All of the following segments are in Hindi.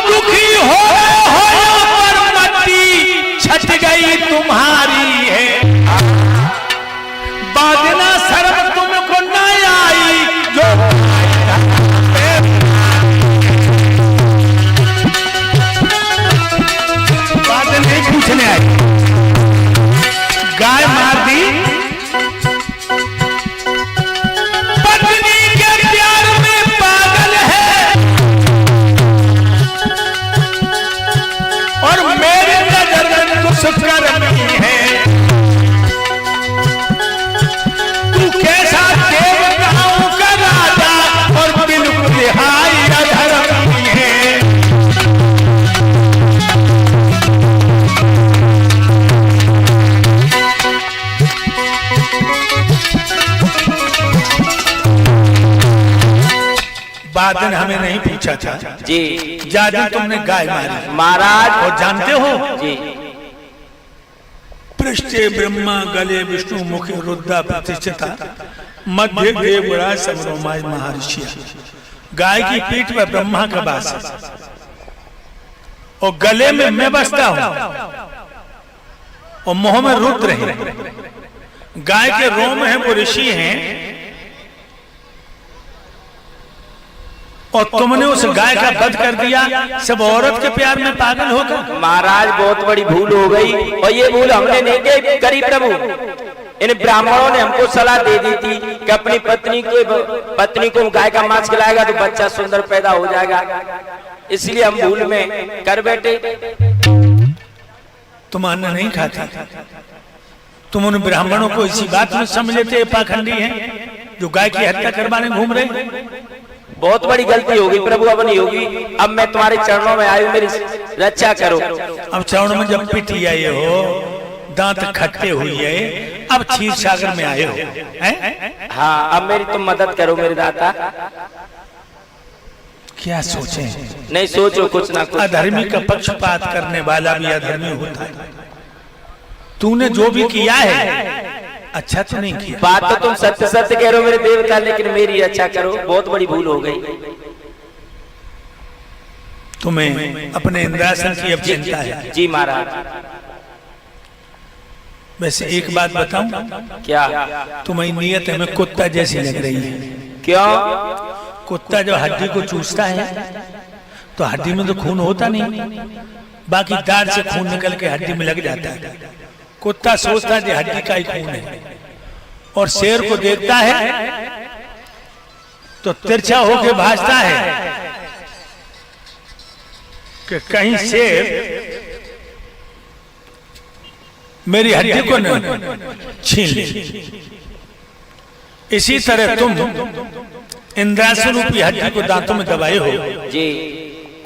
दुखी हो पर मट्टी छट गई तुम्हारी है। बाजना शर्म तुमको न आई जो बात नहीं पूछने आई। गाय मार दी पत्नी के प्यार में पागल है और मेरे नजर में दुष्कर्मी है। तू कैसा देवताओं का राजा और बिल्कुल हाय अधर्मी है। बादन हमें नहीं पूछा था जी। जादू तुमने गाय मारी महाराज और जानते हो जी। पृष्ठे ब्रह्मा गले विष्णु मुखे रुद्रा प्रतिष्ठिता मध्य देवराज समरोमाज महर्षि। गाय की पीठ पर ब्रह्मा का वास है और गले में मैं बसता हूं और मुंह में रुद्र है। गाय के रोम है वो ऋषि हैं और तुमने उस गाय का वध कर दिया सब औरत के प्यार में पागल होकर। महाराज बहुत बड़ी भूल हो गई और ये भूल हमने नहीं करी प्रभु। इन ब्राह्मणों ने हमको सलाह दे दी थी कि अपनी पत्नी को गाय का मांस खिलाएगा तो बच्चा सुंदर पैदा हो जाएगा, इसलिए हम भूल में कर बैठे। तुम अन्न नहीं खाते, तुम उन ब्राह्मणों को इसी बात में समझ लेते पाखंडी हैं जो गाय की हत्या करवाने घूम रहे। बहुत बड़ी गलती होगी प्रभु, अब नहीं होगी। अब मैं तुम्हारे चरणों में आयु, मेरी रक्षा करो। अब चरणों में जब पिटी आए हो, दांत खट्टे हुई है, अब क्षीर सागर में आए हो हैं? हाँ, अब मेरी तुम मदद करो मेरे दाता। क्या सोचे? नहीं सोचो कुछ ना कुछ। अधर्मी का पक्षपात करने वाला भी अधर्मी होता है। तूने जो भी किया है अच्छा तो नहीं किया। बात तो तुम सत्य सत्य कह रहे हो मेरे देवता, लेकिन मेरी रक्षा करो, बहुत बड़ी भूल हो गई। तुम्हें अपने इंद्रासन की अब चिंता है। जी महाराज। वैसे एक बात बताऊं? क्या? तुम्हारी नीयत हमें कुत्ता जैसी लग रही है। क्यों? कुत्ता जो हड्डी को चूसता है तो हड्डी में तो खून होता नहीं, बाकी दाढ़ से खून निकल के हड्डी में लग जाता है। कुत्ता सोचता है कि हड्डी का ही खून है और शेर को देखता है तो तिरछा होके भाजता है कि कहीं शेर मेरी हड्डी को न छीन ले। इसी तरह तुम इंद्रासन रूपी हड्डी को दांतों में दबाए हो जी।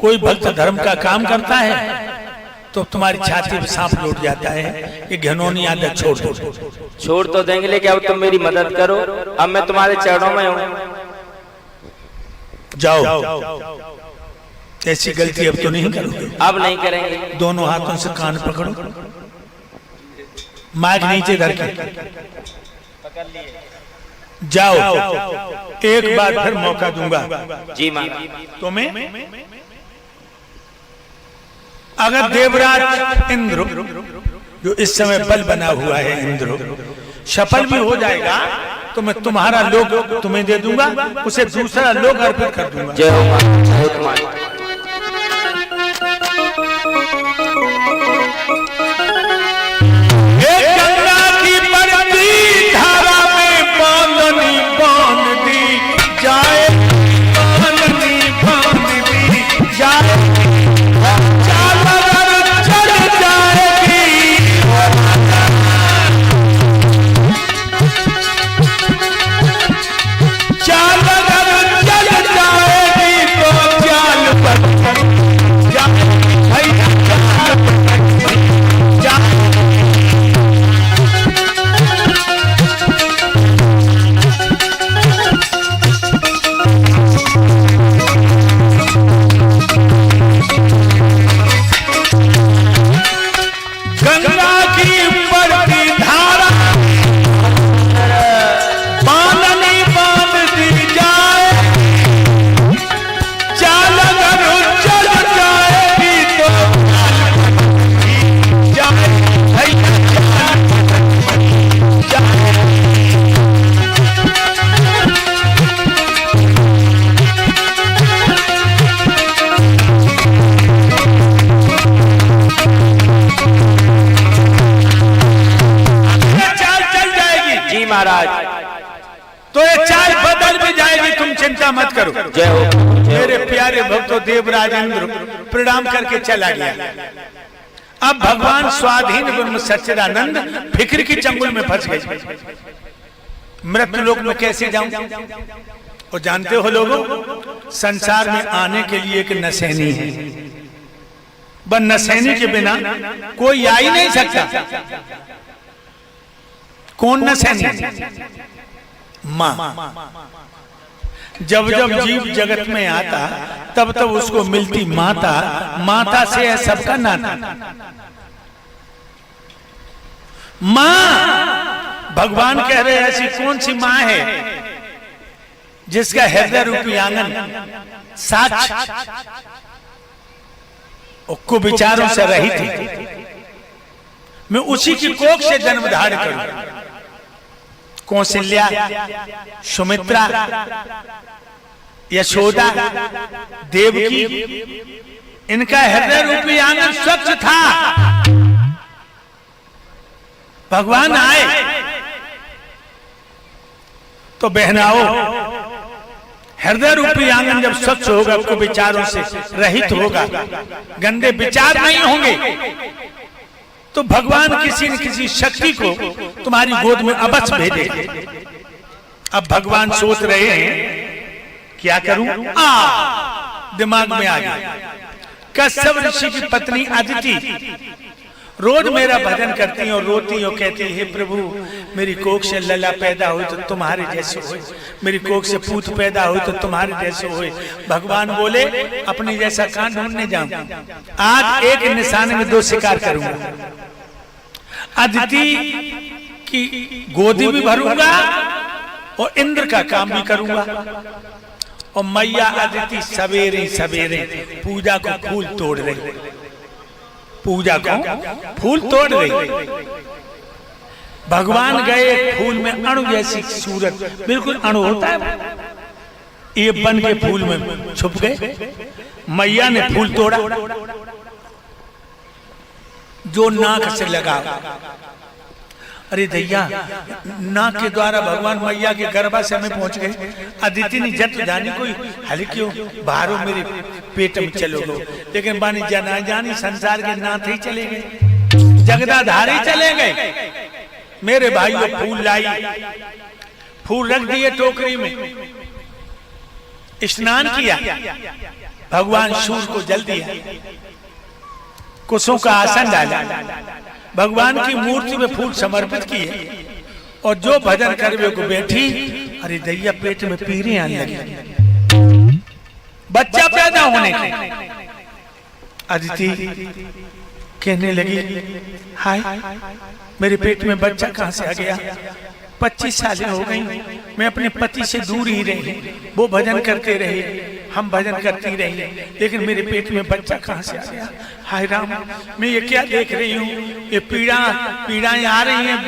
कोई भक्त धर्म का काम करता है तो तुम्हारी छाती में सांप लौट जाता है। ये घिनौनी आदत छोड़ दो। छोड़ तो देंगे, लेकिन अब तुम मेरी मदद करो। अब मैं तुम्हारे चरणों में हूँ। जाओ, ऐसी गलती अब तो नहीं करोगे। अब नहीं करेंगे। दोनों हाथों से कान पकड़ो, माइक नीचे धर के जाओ। एक बार फिर मौका दूंगा जी मां तुम्हें। अगर देवराज इंद्र जो इस समय बल बना हुआ है इंद्र सफल भी हो जाएगा तो मैं तुम्हारा लोक तुम्हें दे दूंगा, उसे दूसरा लोक अर्पित कर दूंगा। जय हो मां, जय हो मां। गंगा की बढ़ती धारा में बांधनी बांध दी जाए, बांधनी बांध दी जाए। चाल चिंता मत करो। जय हो। मेरे प्यारे भक्तों, देवराज इंद्र प्रणाम करके चला गया। अब भगवान स्वाधीन ब्रह्म सच्चिदानंद फिक्र की चंगुल में फंस गए। मृत्यु लोक में कैसे जाऊं? और जानते हो लोगों, संसार में आने के लिए एक नसैनी है। बस नसैनी के बिना कोई आ ही नहीं सकता। कौन नसैनी? मां। जब जब जीव जगत में आता तब तब उसको मिलती माता। माता से है सबका नाता। मां, भगवान कह रहे हैं ऐसी कौन सी मां है जिसका हृदय रूपी आंगन साक्ष कुविचारों से रहित है। मैं उसी की कोख से जन्म धारण करूं। कौशल्या, सुमित्रा, यशोदा, देवकी, इनका हृदय रूपी आंगन स्वच्छ था। भगवान आए तो बहनाओ, हृदय रूपी आंगन जब स्वच्छ होगा, आपको विचारों से रहित होगा, गंदे विचार नहीं होंगे, तो भगवान किसी न किसी शक्ति को तुम्हारी गोद में अवश्य भेजेंगे। अब भगवान सोच रहे हैं क्या करूं? दिमाग में आ गया। कश्यप ऋषि की पत्नी अदिति रोज मेरा भजन करती है और रोती और कहती है, हे प्रभु, मेरी कोख से लला पैदा हुई तो तुम्हारे जैसे होए, मेरी कोख से पूत पैदा हुई तो तुम्हारे जैसे होए। भगवान बोले, अपने जैसा कहां ढूंढने जाऊं? आज एक निशाने में दो शिकार करूंगा। अदिति की गोदी भी भरूंगा और इंद्र का काम भी करूंगा। और मैया अदिति सवेरे सवेरे पूजा को फूल तोड़ रही, पूजा को फूल तोड़ रही। भगवान गए फूल में, अणु जैसी सूरत, बिल्कुल अणु होता है, ये बन के फूल में छुप गए। मैया ने फूल तोड़ा, जो नाक से लगा। अरे दैया, नाक के द्वारा भगवान मैया के गर्भाशय में पहुंच गए। अदिति ने जट जानी कोई हल्की बाहरों मेरे पेट में चलो गो, लेकिन बानी जना जानी संसार के नाथ ही चले गए, जगदाधारी चले गए। मेरे भाइयों, फूल लाई, फूल रख दिए टोकरी में, स्नान किया, भगवान सूर्य को जल दिया, कुसुम का आसन डाला, भगवान की मूर्ति में फूल समर्पित किए और जो भजन करवे को बैठी। अरे दैया, पेट में पीरें आने लगी, बच्चा पैदा होने के। अदिति कहने लगी, हाय, मेरे पेट में बच्चा कहां से आ गया? 25 सालें हो गई, मैं अपने पति से दूर ही रही, वो भजन करते रहे, हम भजन करती रही, लेकिन मेरे पेट में बच्चा कहां से आ गया? हाय राम, मैं ये क्या देख रही हूँ? ये पीड़ाएं आ रही हैं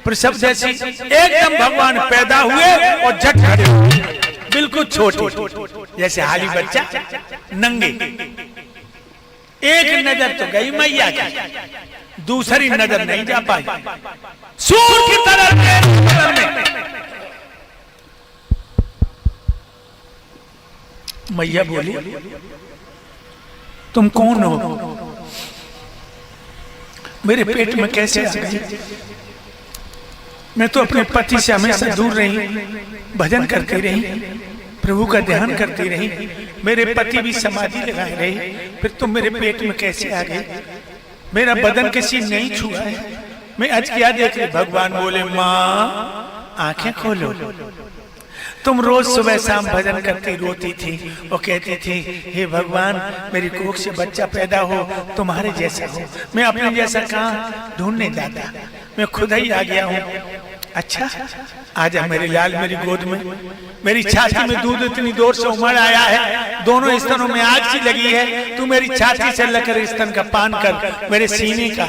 प्रसव जैसी। एकदम भगवान पैदा हुए और झट खड़े हुए, बिल्कुल छोटे जैसे हाली बच्चा, नंगे। एक नजर तो गई मैया की, दूसरी नजर नहीं जा पाई। सूर्य की तरह में मैया बोली, तुम कौन हो? मेरे पेट में कैसे आ गई? मैं तो अपने पति से हमेशा दूर रही, भजन करती रही, प्रभु का ध्यान करती रही, मेरे पति भी समाधि लगाए रहे, फिर तुम मेरे पेट में कैसे आ गए? मेरा बदन किसी नहीं छुआ है, मैं आज क्या देख रही? भगवान बोले, माँ आंखें खोलो, तुम रोज सुबह शाम भजन करती रोती थी और कहती थी, हे भगवान, मेरी कोख से बच्चा पैदा हो, तुम्हारे जैसा हो। मैं अपने जैसा कहाँ ढूंढने जाता, मैं खुद ही आ गया हूँ। अच्छा, आजा मेरे लाल, मेरी गोद में। मेरी छाती में दूध इतनी दूर से उमड़ आया है, दोनों स्तनों में आग सी लगी है, तू मेरी छाती से लेकर स्तन का पान कर, मेरे सीने का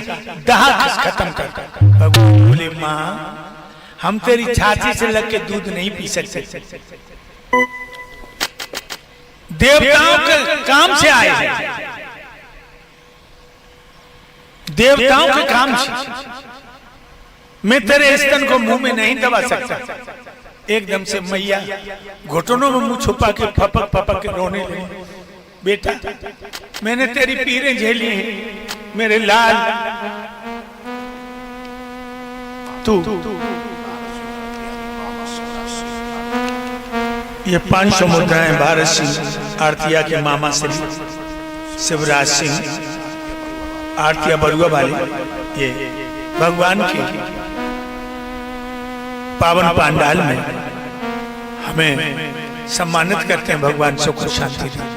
दाह खत्म कर। भगवान बोले, माँ, हम तेरी छाती से लग के दूध नहीं पी सकते, देवताओं के काम से आए हैं, देवताओं के काम से। मैं तेरे स्तन को मुंह में नहीं दबा सकता, एकदम से मैया घुटनों में मुंह छुपा के फपक फपक के रोने लगी। बेटा मैंने तेरी पीरें झेली हैं मेरे लाल, तू ये 500 मुद्राएं भारत सिंह आरतिया के मामा से शिवराज सिंह आरतिया बरुआ वाले, ये भगवान के पावन पांडाल में हमें सम्मानित करते हैं। भगवान सुख शांति दे।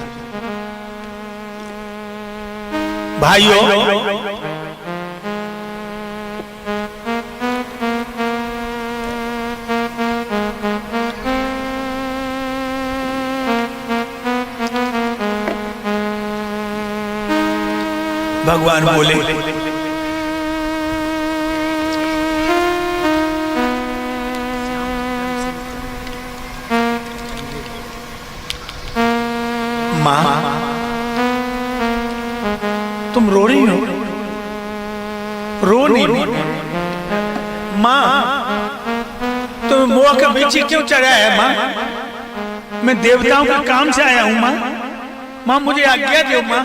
भाइयों भगवान बोले मां तुम रो रही हो? रो नहीं मां, तुम मोह का बीची क्यों चढ़ाया है मां? मैं देवताओं के काम से आया हूं मां। मां मुझे आज्ञा दो मां।